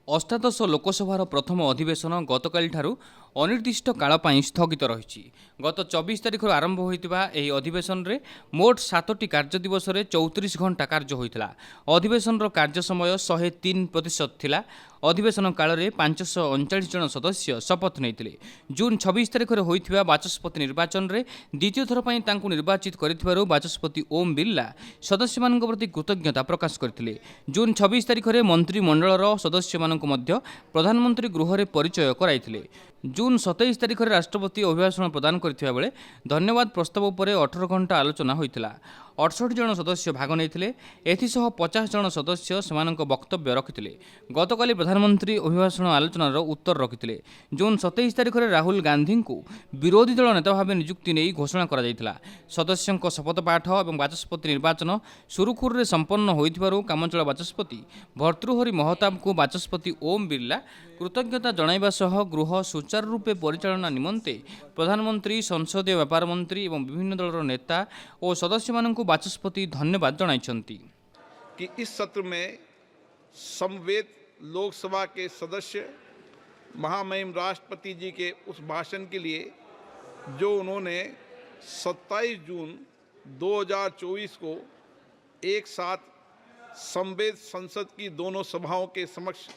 अष्टादश लोकसभार प्रथम अधिवेशन गतकाली अनिर्दिष्ट काल पर स्थगित रही। गत 24 तारिख आरंभ होता यह अधिवेशन में मोट 7टी कार्य दिवस 34 घंटा कार्य होता। अधिवेशन कार्य समय 103% थिला। अधिवेशन काल में 539 जन सदस्य शपथ नहीं। जून 26 तारिख होता बाचस्पति निर्वाचन में द्वितीय थर पर निर्वाचित कर बाचस्पति ओम बिरला सदस्य मान प्रति कृतज्ञता प्रकाश करते। जून 26 तारिख में मंत्रिमंडल सदस्य प्रधानमंत्री गृह में परिचय कराइथिले। जून 27 तारिख में राष्ट्रपति अभिभाषण प्रदान करथिबा बेले धन्यवाद प्रस्ताव पर 18 घंटा आलोचना होइतिला। 68 जन सदस्य भाग नहीं। एथिसह 50 जन सदस्य सेमानक वक्तव्य रखिथिले। गतकाली प्रधानमंत्री अभिभाषण आलोचनार उत्तर रखिथिले। जून 27 तारिख में राहुल गांधी को विरोधी दल नेता भाव नियुक्ति नहीं घोषणा करा जायतिला। सदस्यों शपथपाठ और बाचस्पति निर्वाचन सुरुखुर में संपन्न होइथिबारु कामचला बाचस्पति भर्तृहरि महताब को बाचस्पति ओम बिरला कृतज्ञता जणाइबा सह गृह सुचारू रूपे परिचालना निमंते प्रधानमंत्री, संसदीय व्यापार मंत्री और विभिन्न दलर नेता और सदस्य मानक बाचस्पति धन्यवाद जणाइछंती। कि इस सत्र में समवेत लोकसभा के सदस्य महामहिम राष्ट्रपति जी के उस भाषण के लिए जो उन्होंने 27 जून 2024 को एक साथ समवेत संसद की दोनों सभाओं के समक्ष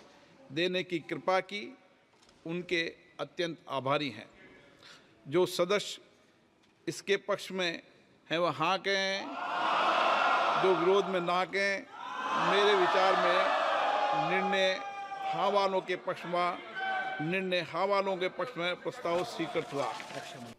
देने की कृपा की, उनके अत्यंत आभारी हैं। जो सदस्य इसके पक्ष में हैं वह हाँ कहें, जो विरोध में ना कहें। मेरे विचार में निर्णय हाँ वालों के पक्ष में प्रस्ताव स्वीकृत हुआ।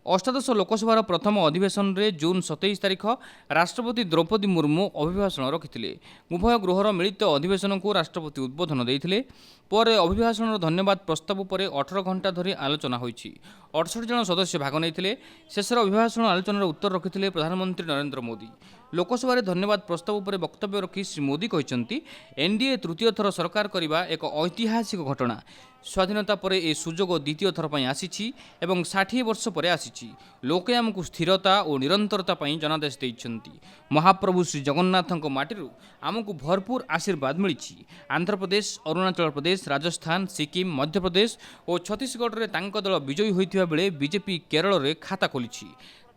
अष्टादश लोकसभार प्रथम अधिवेशन में जून 27 तारिख राष्ट्रपति द्रौपदी मुर्मू अभिभाषण रखिथिले। उभय गृहर मिलित अधिवेशन को राष्ट्रपति उद्बोधन देइथिले। पर अभिभाषण धन्यवाद प्रस्ताव पर 18 घंटा धरी आलोचना होइछि। 68 जन सदस्य भाग नहीं। शेषर अभिभाषण आलोचनार उत्तर रखिथिले प्रधानमंत्री नरेंद्र मोदी। लोकसभा धन्यवाद प्रस्ताव पर वक्तव्य रखी श्री मोदी कहते एनडीए तृतीय थर सरकार करने एक ऐतिहासिक घटना। स्वाधीनता पर ए सुजोग द्वितीय थर पर आसी एवं 60 वर्ष पर आसी। लोके आमको स्थिरता और निरंतरता जनादेश देइछंती। महाप्रभु श्री जगन्नाथ माटीरू आमको भरपूर आशीर्वाद मिली। आंध्र प्रदेश, अरुणाचल प्रदेश, राजस्थान, सिक्किम, मध्य प्रदेश और छत्तीसगढ़ में तांको दल विजयी होइथिबा बेले बीजेपी केरल में खाता खोली।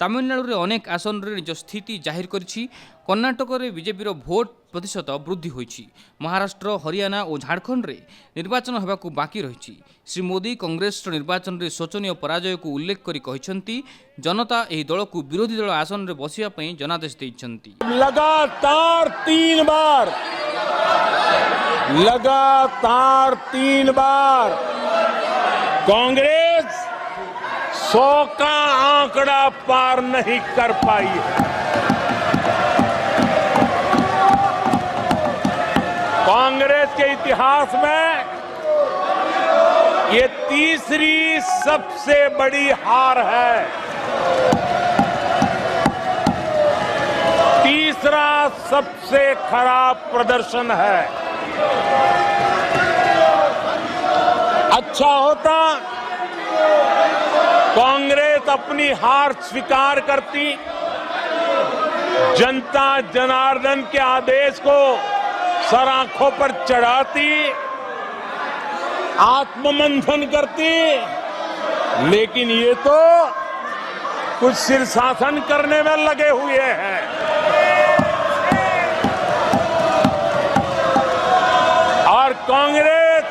तमिलनाडु में अनेक आसन में निज स्थिति जाहिर करिछि। कर्णाटक में बीजेपी भोट प्रतिशत वृद्धि होइछि। महाराष्ट्र, हरियाणा और झारखंड में निर्वाचन होबाकू बाकी रही। श्री मोदी कांग्रेस निर्वाचन में शोचनीय पराजय को उल्लेख करी कहछंती जनता एही दल को विरोधी दल आसन में बसिया पई जनादेश देइछंती। लगातार तीन बार कांग्रेस 100 का आंकड़ा पार नहीं कर पाई है। कांग्रेस के इतिहास में ये तीसरी सबसे बड़ी हार है। तीसरा सबसे खराब प्रदर्शन है। अच्छा होता कांग्रेस अपनी हार स्वीकार करती, जनता जनार्दन के आदेश को सर आंखों पर चढ़ाती, आत्ममंथन करती। लेकिन ये तो कुछ शीर्षासन करने में लगे हुए हैं। और कांग्रेस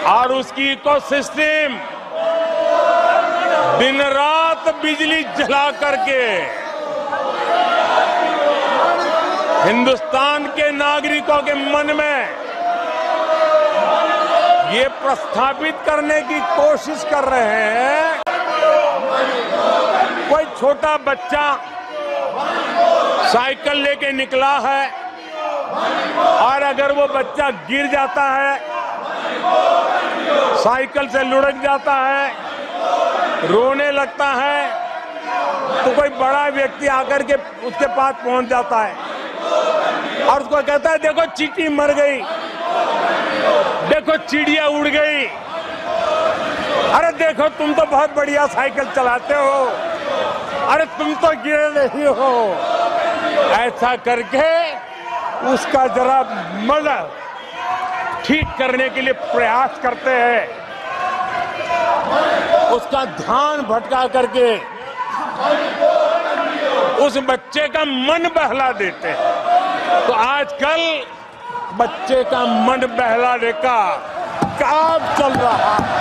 और उसकी इकोसिस्टम दिन रात बिजली जला करके हिंदुस्तान के नागरिकों के मन में ये प्रस्थापित करने की कोशिश कर रहे हैं कोई छोटा बच्चा साइकिल लेके निकला है और अगर वो बच्चा गिर जाता है, साइकिल से लुढ़क जाता है, रोने लगता है, तो कोई बड़ा व्यक्ति आकर के उसके पास पहुंच जाता है और उसको कहता है देखो चींटी मर गई, देखो चिड़िया उड़ गई, अरे देखो तुम तो बहुत बढ़िया साइकिल चलाते हो, अरे तुम तो गिरे नहीं हो। ऐसा करके उसका जरा ठीक करने के लिए प्रयास करते हैं, उसका ध्यान भटका करके उस बच्चे का मन बहला देते हैं। तो आजकल बच्चे का मन बहलाने का काम चल रहा है।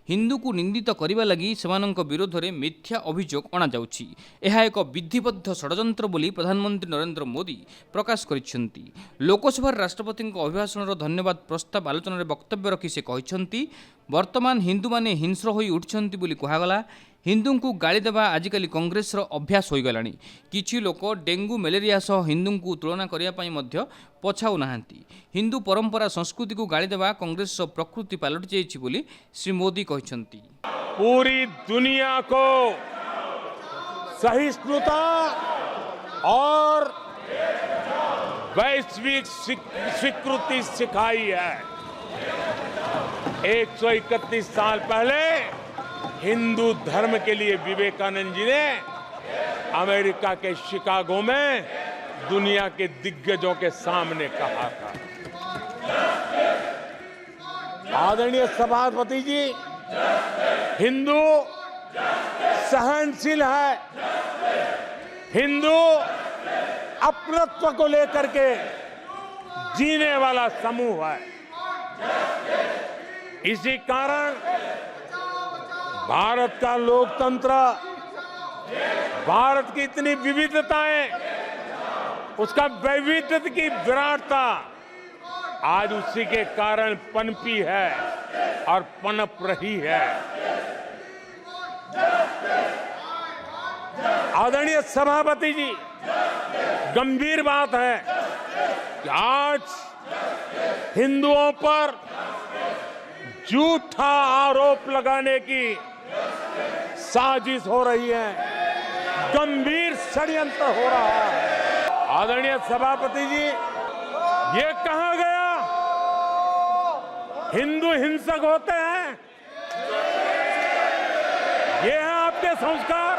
हिंदू को निंदित करने लगी सेमानंक विरोध में मिथ्या अभियोग अणाଯାଉଛି। यह एक विधिबद्ध षड्यंत्र बोली प्रधानमंत्री नरेंद्र मोदी प्रकाश करिसेंती। लोकसभा राष्ट्रपति अभिभाषण धन्यवाद प्रस्ताव आलोचना वक्तव्य रखी से कहते वर्तमान हिंदू माने हिंस्र होई उठिछंती बोली कहगला। हिंदू को गाली देवा आजिकल कांग्रेस अभ्यास हो गलानी। किछि लोक डेंगू मलेरिया सह हिंदू को तुलना करने मध्य पछाऊ नाहांती। हिंदू परंपरा संस्कृति को गाली देवा कांग्रेस प्रकृति पलटि जाइछि बोली श्री मोदी कहछंती। पूरी दुनिया को सहिष्णुता और वैश्विक स्वीकृति सिखाई है। 131 साल पहले हिंदू धर्म के लिए विवेकानंद जी ने अमेरिका के शिकागो में दुनिया के दिग्गजों के सामने कहा था। आदरणीय सभापति जी, हिंदू सहनशील है, हिंदू अपनत्व को लेकर के जीने वाला समूह है। इसी कारण भारत का लोकतंत्र, भारत की इतनी विविधताएं, उसका वैविध्य की विराटता आज उसी के कारण पनपी है और पनप रही है। आदरणीय सभापति जी, गंभीर बात है कि आज हिंदुओं पर झूठा आरोप लगाने की साजिश हो रही है, गंभीर षड्यंत्र हो रहा है। आदरणीय सभापति जी, ये कहा गया हिंदू हिंसक होते हैं? ये है आपके संस्कार,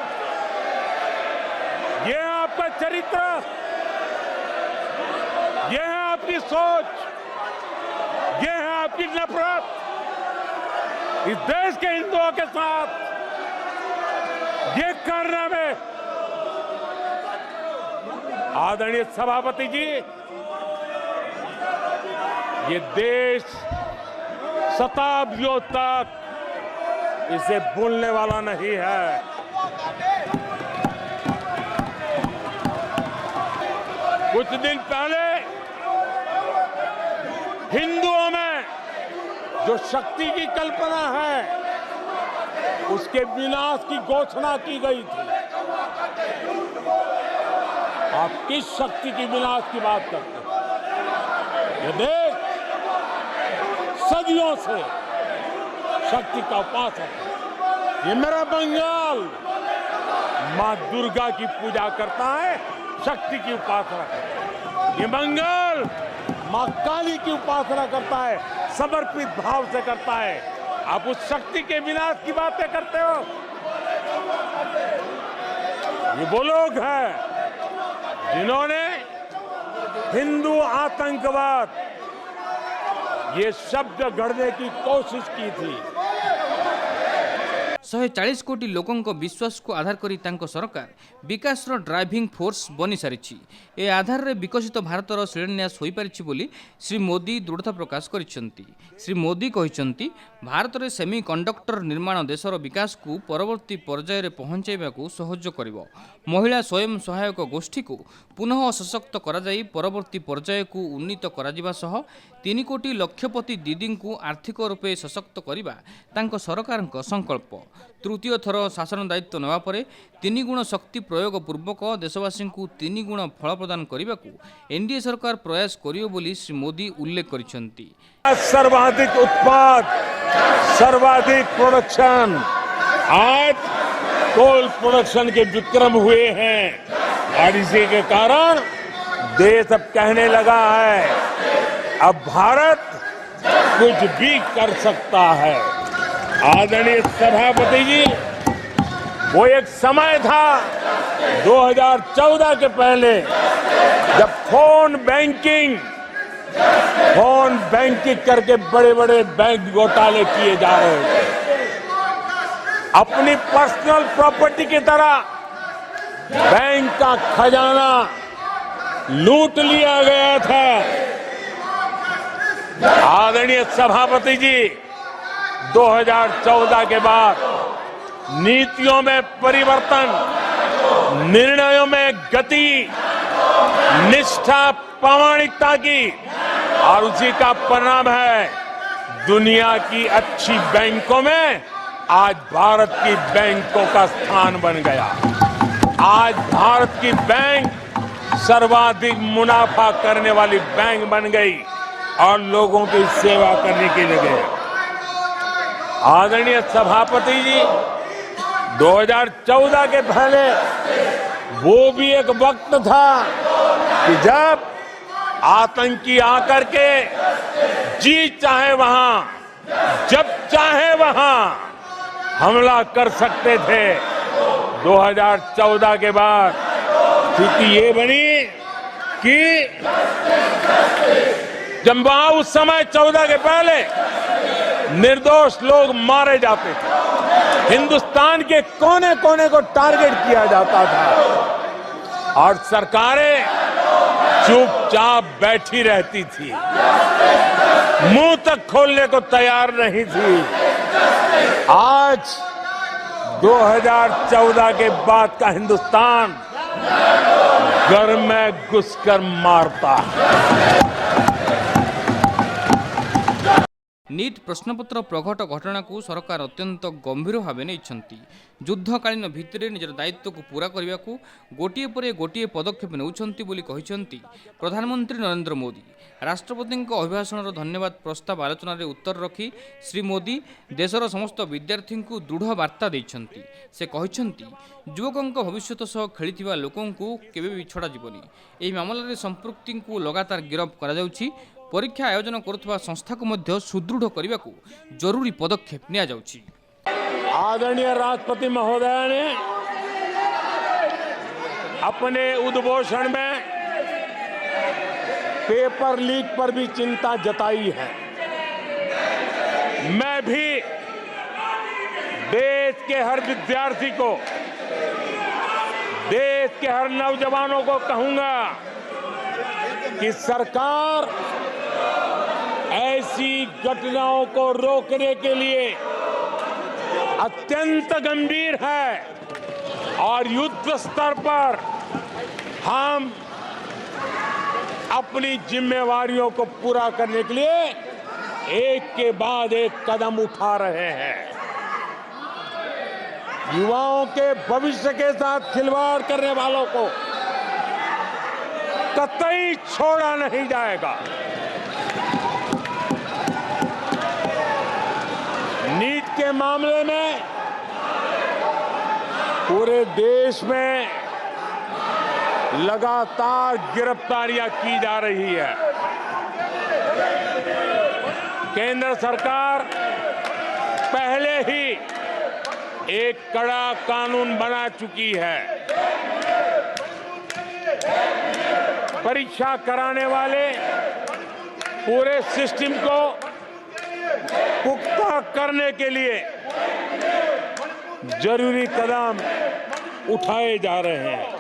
ये है आपका चरित्र, ये है आपकी सोच, ये है आपकी नफरत इस देश के हिंदुओं के साथ। ये करने में आदरणीय सभापति जी, ये देश शताब्दियों तक इसे भूलने वाला नहीं है। कुछ दिन पहले हिंदुओं में जो शक्ति की कल्पना है, उसके विनाश की घोषणा की गई थी। आप किस शक्ति की विनाश की बात करते हैं? ये देश सदियों से शक्ति का उपासक है। ये मेरा बंगाल मां दुर्गा की पूजा करता है, शक्ति की उपासना करता है। ये बंगाल मां काली की उपासना करता है, समर्पित भाव से करता है। आप उस शक्ति के विनाश की बातें करते हो। ये वो लोग हैं जिन्होंने हिंदू आतंकवाद ये शब्द गढ़ने की कोशिश की थी। 140 कोटी लोकों विश्वास को आधार करी तांको सरकार विकास ड्राइविंग फोर्स बनी सारी। ए आधार रे विकसित भारतर शिलान्यास हो पारिछि बोली श्री मोदी दृढ़ता प्रकाश करिसेंती। श्री मोदी कहिसेंती भारत में सेमी कंडक्टर निर्माण देशर विकास को परवर्ती पर्याय रे पहुंचाइबाकू सहयोग करिवो। महिला स्वयं सहायक गोष्ठी को पुनः सशक्त करा जाई परवर्ती पर्याय को उन्नीत करा जिबा सह 3 कोटी लक्षपति दीदी को आर्थिक रूपे सशक्त करिबा तांको सरकारक संकल्प। तृतीय थर शासन दायित्व नेवा परे 3 गुण शक्ति प्रयोग पूर्वक देशवासी को 3 गुण फल प्रदान करने एनडीए सरकार प्रयास करियो बोली श्री मोदी उल्लेख करिसेंती। सर्वाधिक उत्पाद, सर्वाधिक प्रोडक्शन, आज कोल प्रोडक्शन के विक्रम हुए हैं और इसी के कारण देश अब कहने लगा है अब भारत कुछ भी कर सकता है। आदरणीय सभापति जी, वो एक समय था 2014 के पहले जब फोन बैंकिंग फोन बैंकिंग करके बड़े बड़े बैंक घोटाले किए जा रहे थे। अपनी पर्सनल प्रॉपर्टी की तरह बैंक का खजाना लूट लिया गया था। आदरणीय सभापति जी, 2014 के बाद नीतियों में परिवर्तन, निर्णयों में गति, निष्ठा, प्रामाणिकता की, और उसी का परिणाम है दुनिया की अच्छी बैंकों में आज भारत की बैंकों का स्थान बन गया। आज भारत की बैंक सर्वाधिक मुनाफा करने वाली बैंक बन गई और लोगों की सेवा करने की जगह। आदरणीय सभापति जी, 2014 के पहले वो भी एक वक्त था कि जब आतंकी आकर के जी चाहे वहां, जब चाहे वहां हमला कर सकते थे। 2014 के बाद स्थिति ये बनी कि जब वहां उस समय 14 के पहले निर्दोष लोग मारे जाते थे, हिंदुस्तान के कोने कोने को टारगेट किया जाता था और सरकारें चुपचाप बैठी रहती थी, मुंह तक खोलने को तैयार नहीं थी। आज 2014 के बाद का हिंदुस्तान घर में घुसकर मारता है। नीट प्रश्नपत्र प्रघट घटना को सरकार अत्यंत गंभीर भाव नहीं। युद्धकालीन भित्तिरे निजर दायित्व को पूरा करने को गोटिए पर गोटिए पदक्षेप नेउछंती बोली कहिसंती प्रधानमंत्री नरेंद्र मोदी। राष्ट्रपति अभिभाषण धन्यवाद प्रस्ताव आलोचना रे उत्तर रखी श्री मोदी देशर समस्त विद्यार्थी को दृढ़ वार्ता देइछंती। से कहिसंती युवकों भविष्य सह खेलिथिबा लोकों को केबे भी छड़ा जीवनी। एही मामला रे संपृक्ति को लगातार गिरफ्त करा जाउछि। परीक्षा आयोजन करुवा संस्था को मध्य सुदृढ़ करने को जरूरी पदक्षेप लिया जाउछि। आदरणीय राष्ट्रपति महोदय ने अपने उद्घोषण में पेपर लीक पर भी चिंता जताई है। मैं भी देश के हर विद्यार्थी को, देश के हर नौजवानों को कहूंगा कि सरकार ऐसी घटनाओं को रोकने के लिए अत्यंत गंभीर है और युद्ध स्तर पर हम अपनी जिम्मेवारियों को पूरा करने के लिए एक के बाद एक कदम उठा रहे हैं। युवाओं के भविष्य के साथ खिलवाड़ करने वालों को कतई छोड़ा नहीं जाएगा। नीट के मामले में पूरे देश में लगातार गिरफ्तारियां की जा रही है। केंद्र सरकार पहले ही एक कड़ा कानून बना चुकी है। परीक्षा कराने वाले पूरे सिस्टम को पुख्ता करने के लिए जरूरी कदम उठाए जा रहे हैं।